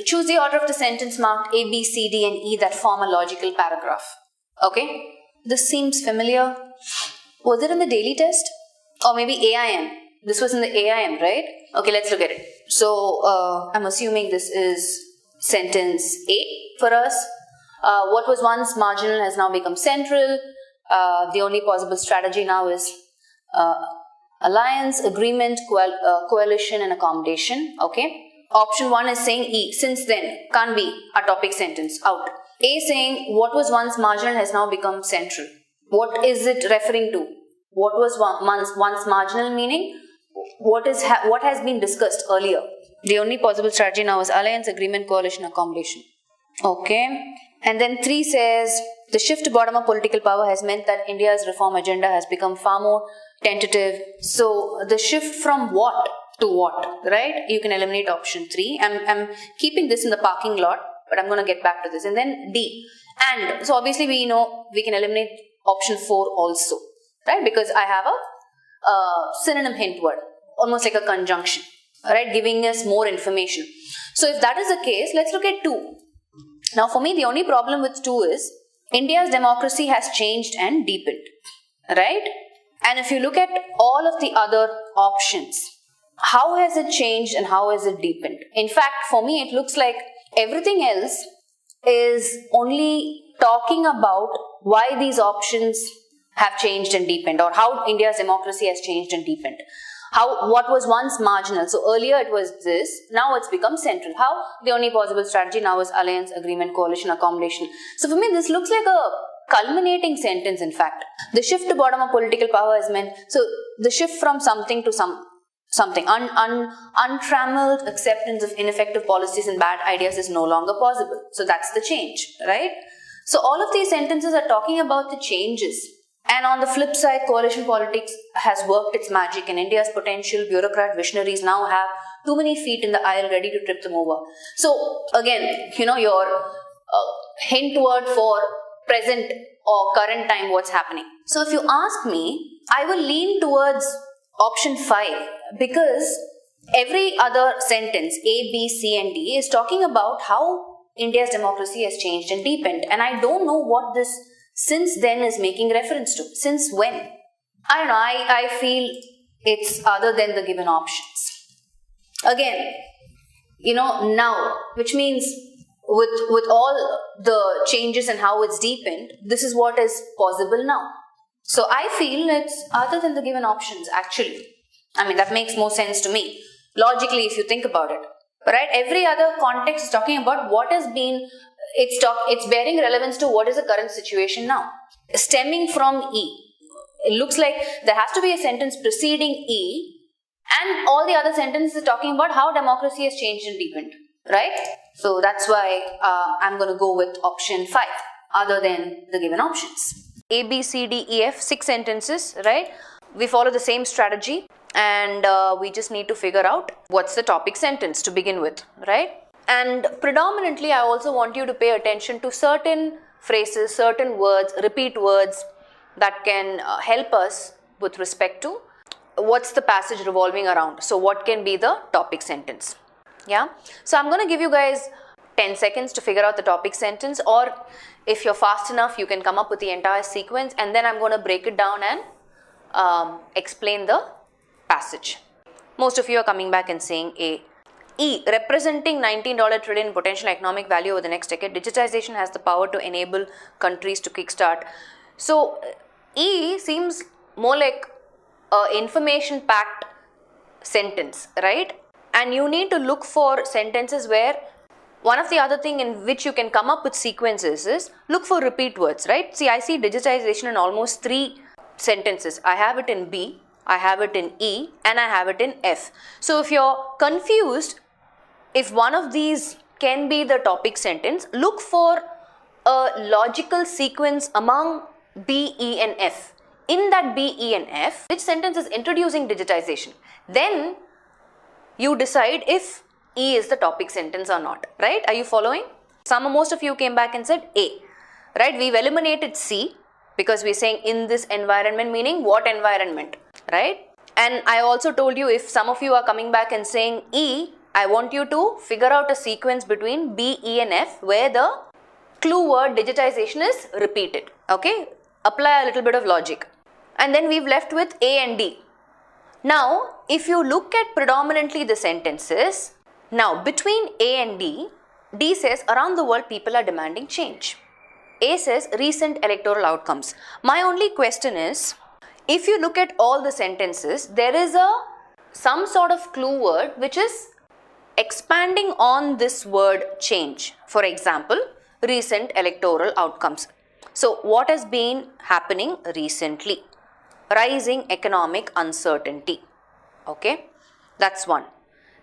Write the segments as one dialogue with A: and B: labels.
A: Choose the order of the sentence marked A, B, C, D and E that form a logical paragraph. Okay? This seems familiar. Was it in the daily test? Or maybe AIM. This was in the AIM, right? Okay, let's look at it. So, I'm assuming this is sentence A for us. What was once marginal has now become central. The only possible strategy now is alliance, agreement, coalition and accommodation. Okay. Option 1 is saying E. Since then, can't be a topic sentence. Out. A saying what was once marginal has now become central. What is it referring to? What was once marginal meaning? What has been discussed earlier? The only possible strategy now is alliance, agreement, coalition, accommodation. Okay. And then 3 says the shift to bottom-up political power has meant that India's reform agenda has become far more tentative. So the shift from what to what, right? You can eliminate option 3. I'm keeping this in the parking lot, but I'm going to get back to this. And then D. And so obviously we know we can eliminate option 4 also, right? Because I have a synonym hint word, almost like a conjunction, right? Giving us more information. So if that is the case, let's look at 2. Now for me, the only problem with 2 is India's democracy has changed and deepened, right? And if you look at all of the other options, how has it changed and how has it deepened? In fact, for me, it looks like everything else is only talking about why these options have changed and deepened, or how India's democracy has changed and deepened. What was once marginal. So earlier it was this, now it's become central. How? The only possible strategy now is alliance, agreement, coalition, accommodation. So for me, this looks like a culminating sentence, in fact. The shift to bottom-up political power has meant, so the shift from something to something. Untrammeled acceptance of ineffective policies and bad ideas is no longer possible. So that's the change, right? So all of these sentences are talking about the changes. And on the flip side, coalition politics has worked its magic, and India's potential bureaucrat visionaries now have too many feet in the aisle ready to trip them over. So again, your hint word for present or current time, what's happening. So if you ask me, I will lean towards option 5, because every other sentence, A, B, C and D, is talking about how India's democracy has changed and deepened. And I don't know what this since then is making reference to. Since when? I don't know. I feel it's other than the given options. Again, now, which means with all the changes and how it's deepened, this is what is possible now. So I feel it's other than the given options, actually. I mean, that makes more sense to me. Logically, if you think about it. Right? Every other context is talking about what has been, it's bearing relevance to what is the current situation now. Stemming from E. It looks like there has to be a sentence preceding E, and all the other sentences are talking about how democracy has changed and deepened. Right? So that's why I'm going to go with option 5, other than the given options. A, B, C, D, E, F, 6 sentences, right? We follow the same strategy, and we just need to figure out what's the topic sentence to begin with, right? And predominantly, I also want you to pay attention to certain phrases, certain words, repeat words that can help us with respect to what's the passage revolving around. So what can be the topic sentence? Yeah. So I'm going to give you guys 10 seconds to figure out the topic sentence, or if you're fast enough, you can come up with the entire sequence, and then I'm going to break it down and explain the passage. Most of you are coming back and saying A. E. Representing $19 trillion potential economic value over the next decade, digitization has the power to enable countries to kickstart. So E seems more like an information-packed sentence, right? And you need to look for sentences where one of the other thing in which you can come up with sequences is look for repeat words, right? See, I see digitization in almost 3 sentences. I have it in B, I have it in E, and I have it in F. So if you're confused, if one of these can be the topic sentence, look for a logical sequence among B, E, and F. In that B, E, and F, which sentence is introducing digitization? Then you decide if E is the topic sentence or not, right? Are you following? Most of you came back and said A, right? We've eliminated C because we're saying in this environment, meaning what environment, right? And I also told you, if some of you are coming back and saying E, I want you to figure out a sequence between B, E and F where the clue word digitization is repeated. Okay, apply a little bit of logic. And then we've left with A and D. Now, if you look at predominantly the sentences, now between A and D, D says around the world people are demanding change. A says recent electoral outcomes. My only question is, if you look at all the sentences, there is some sort of clue word which is expanding on this word change. For example, recent electoral outcomes. So what has been happening recently? Rising economic uncertainty. Okay, that's one.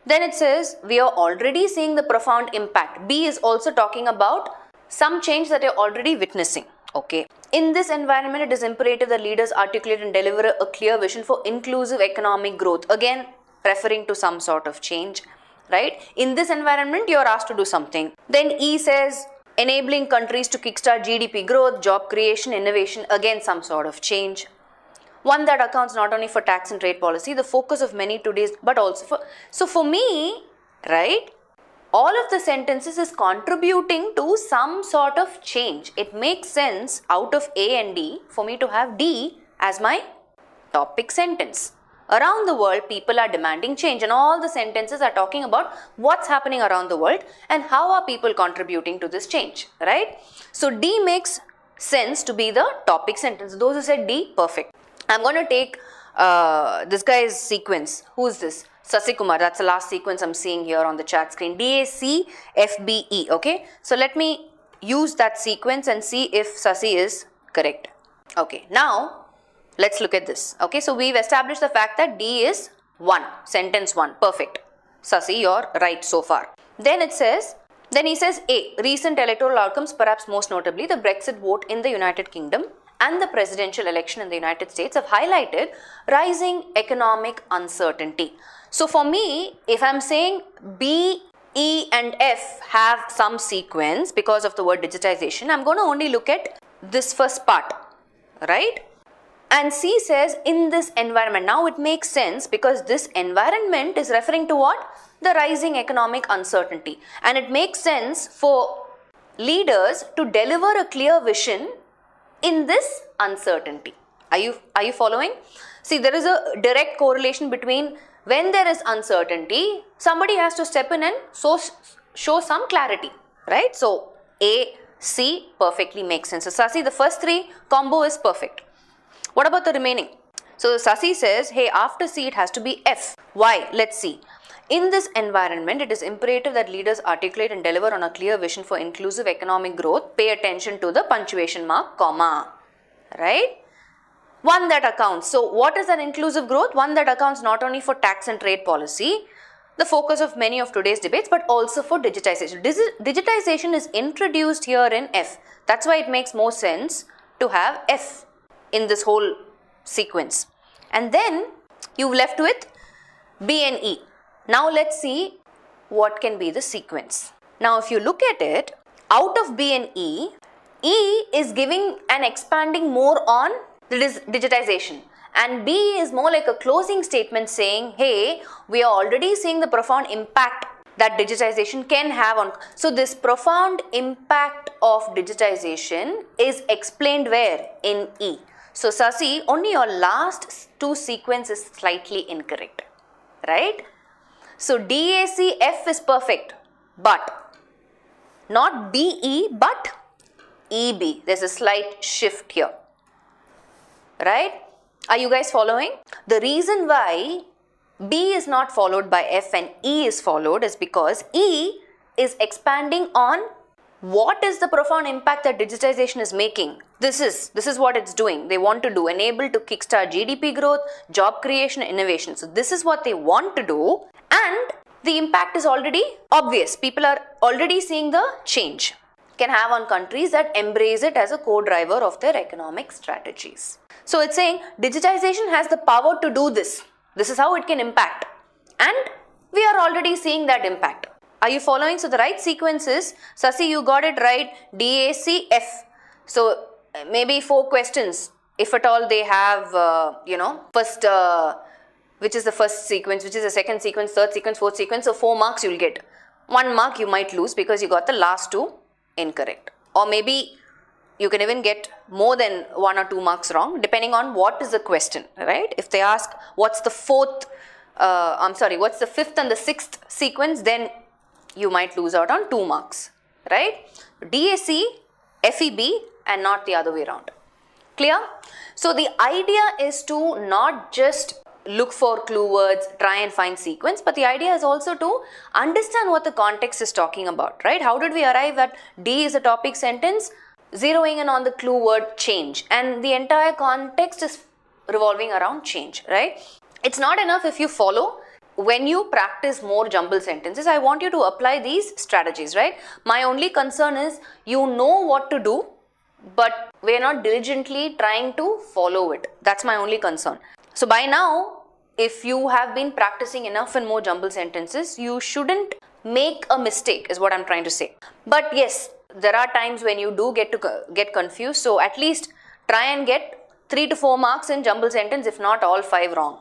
A: Then it says we are already seeing the profound impact. B is also talking about some change that you're already witnessing. Okay, in this environment, it is imperative that leaders articulate and deliver a clear vision for inclusive economic growth. Again, referring to some sort of change, right? In this environment, you're asked to do something. Then E says enabling countries to kickstart GDP growth, job creation, innovation. Again, some sort of change. One that accounts not only for tax and trade policy, the focus of many today's, but also for, so for me, right, all of the sentences is contributing to some sort of change. It makes sense out of A and D for me to have D as my topic sentence. Around the world, people are demanding change, and all the sentences are talking about what's happening around the world and how are people contributing to this change, right? So D makes sense to be the topic sentence. Those who said D, perfect. I'm going to take this guy's sequence. Who's this? Sasi Kumar. That's the last sequence I'm seeing here on the chat screen. DACFBE. Okay. So let me use that sequence and see if Sasi is correct. Okay. Now, let's look at this. Okay. So we've established the fact that D is 1. Sentence 1. Perfect. Sasi, you're right so far. Then it says, then he says A. Recent electoral outcomes, perhaps most notably the Brexit vote in the United Kingdom and the presidential election in the United States, have highlighted rising economic uncertainty. So for me, if I'm saying B, E and F have some sequence because of the word digitization, I'm going to only look at this first part, right? And C says in this environment. Now it makes sense because this environment is referring to what? The rising economic uncertainty. And it makes sense for leaders to deliver a clear vision in this uncertainty. Are you following? See, there is a direct correlation between when there is uncertainty, somebody has to step in and show some clarity, right? So A, C perfectly makes sense. So Sasi, the first 3 combo is perfect. What about the remaining? So Sasi says, hey, after C it has to be F. Why? Let's see. In this environment, it is imperative that leaders articulate and deliver on a clear vision for inclusive economic growth. Pay attention to the punctuation mark, comma, right? One that accounts. So what is an inclusive growth? One that accounts not only for tax and trade policy, the focus of many of today's debates, but also for digitization. Digitization is introduced here in F. That's why it makes more sense to have F in this whole sequence. And then you've left with B and E. Now let's see what can be the sequence. Now if you look at it, out of B and E, E is giving and expanding more on the digitization. And B is more like a closing statement saying, hey, we are already seeing the profound impact that digitization can have on. So this profound impact of digitization is explained where? In E. So Sasi, only your last 2 sequence is slightly incorrect, right? So DACF is perfect, but not BE, but EB. There's a slight shift here, right? Are you guys following? The reason why B is not followed by F and E is followed is because E is expanding on what is the profound impact that digitization is making. This is what it's doing. They want to do, enable to kickstart GDP growth, job creation, innovation. So this is what they want to do, and the impact is already obvious. People are already seeing the change can have on countries that embrace it as a co-driver of their economic strategies. So it's saying digitization has the power to do this. This is how it can impact, and we are already seeing that impact. Are you following? So the right sequence is, Sasi, you got it right, DACF. So maybe 4 questions, if at all they have, first which is the first sequence, which is the second sequence, third sequence, fourth sequence. So 4 marks you'll get. 1 mark you might lose because you got the last 2 incorrect. Or maybe you can even get more than 1 or 2 marks wrong depending on what is the question, right? If they ask what's the fifth and the sixth sequence, then you might lose out on 2 marks, right? DAC, FEB and not the other way around. Clear? So the idea is to not just look for clue words, try and find sequence, but the idea is also to understand what the context is talking about, right? How did we arrive at D is a topic sentence, zeroing in on the clue word change, and the entire context is revolving around change, right? It's not enough if you follow. When you practice more jumble sentences, I want you to apply these strategies, right? My only concern is you know what to do, but we're not diligently trying to follow it. That's my only concern. So by now, if you have been practicing enough and more jumble sentences, you shouldn't make a mistake is what I'm trying to say. But yes, there are times when you do get confused. So at least try and get 3 to 4 marks in jumble sentence, if not all 5 wrong.